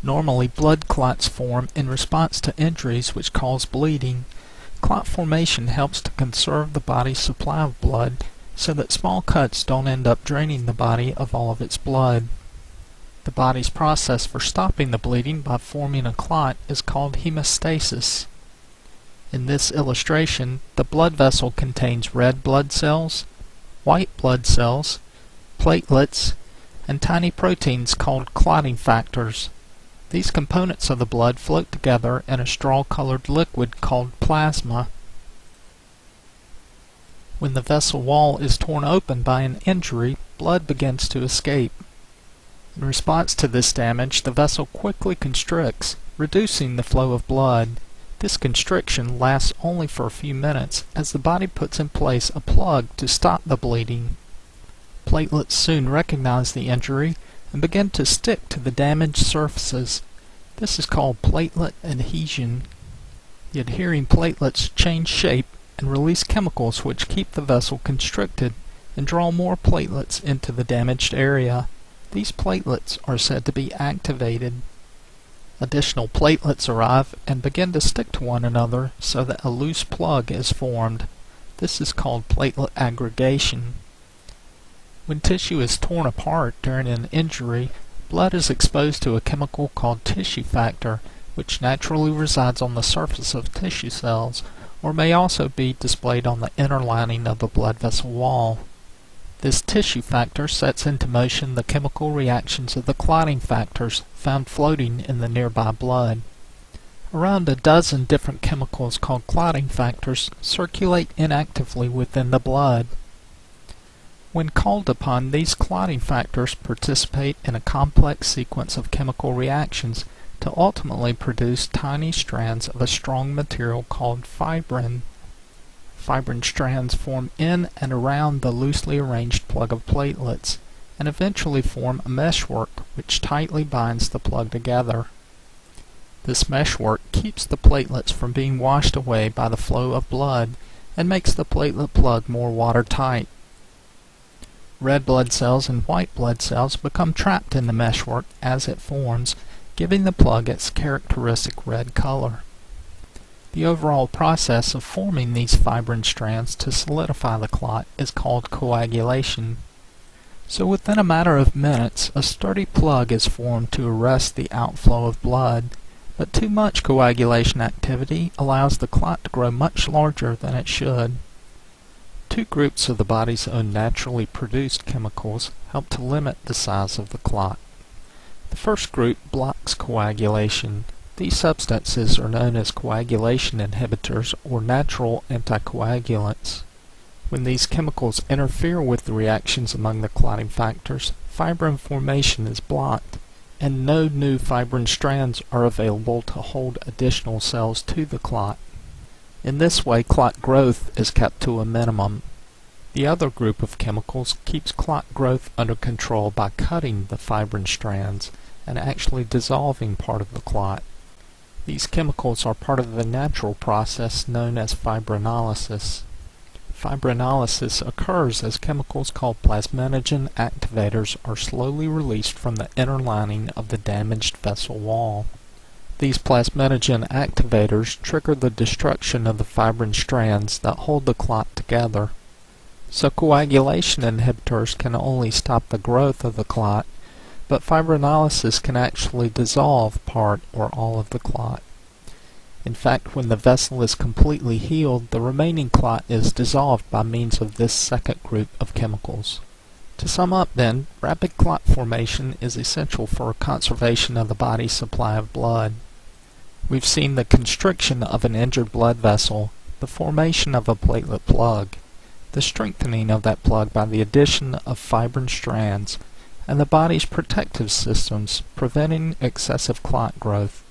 Normally, blood clots form in response to injuries which cause bleeding. Clot formation helps to conserve the body's supply of blood so that small cuts don't end up draining the body of all of its blood. The body's process for stopping the bleeding by forming a clot is called hemostasis. In this illustration, the blood vessel contains red blood cells, white blood cells, platelets, and tiny proteins called clotting factors. These components of the blood float together in a straw-colored liquid called plasma. When the vessel wall is torn open by an injury, blood begins to escape. In response to this damage, the vessel quickly constricts, reducing the flow of blood. This constriction lasts only for a few minutes as the body puts in place a plug to stop the bleeding. Platelets soon recognize the injury and begin to stick to the damaged surfaces. This is called platelet adhesion. The adhering platelets change shape and release chemicals which keep the vessel constricted and draw more platelets into the damaged area. These platelets are said to be activated. Additional platelets arrive and begin to stick to one another so that a loose plug is formed. This is called platelet aggregation. When tissue is torn apart during an injury, blood is exposed to a chemical called tissue factor, which naturally resides on the surface of tissue cells, or may also be displayed on the inner lining of the blood vessel wall. This tissue factor sets into motion the chemical reactions of the clotting factors found floating in the nearby blood. Around a dozen different chemicals called clotting factors circulate inactively within the blood. When called upon, these clotting factors participate in a complex sequence of chemical reactions to ultimately produce tiny strands of a strong material called fibrin. Fibrin strands form in and around the loosely arranged plug of platelets, and eventually form a meshwork which tightly binds the plug together. This meshwork keeps the platelets from being washed away by the flow of blood and makes the platelet plug more watertight. Red blood cells and white blood cells become trapped in the meshwork as it forms, giving the plug its characteristic red color. The overall process of forming these fibrin strands to solidify the clot is called coagulation. So within a matter of minutes, a sturdy plug is formed to arrest the outflow of blood, but too much coagulation activity allows the clot to grow much larger than it should. Two groups of the body's own naturally produced chemicals help to limit the size of the clot. The first group blocks coagulation. These substances are known as coagulation inhibitors or natural anticoagulants. When these chemicals interfere with the reactions among the clotting factors, fibrin formation is blocked, and no new fibrin strands are available to hold additional cells to the clot. In this way, clot growth is kept to a minimum. The other group of chemicals keeps clot growth under control by cutting the fibrin strands and actually dissolving part of the clot. These chemicals are part of the natural process known as fibrinolysis. Fibrinolysis occurs as chemicals called plasminogen activators are slowly released from the inner lining of the damaged vessel wall. These plasminogen activators trigger the destruction of the fibrin strands that hold the clot together. So coagulation inhibitors can only stop the growth of the clot, but fibrinolysis can actually dissolve part or all of the clot. In fact, when the vessel is completely healed, the remaining clot is dissolved by means of this second group of chemicals. To sum up then, rapid clot formation is essential for conservation of the body's supply of blood. We've seen the constriction of an injured blood vessel, the formation of a platelet plug, the strengthening of that plug by the addition of fibrin strands, and the body's protective systems preventing excessive clot growth.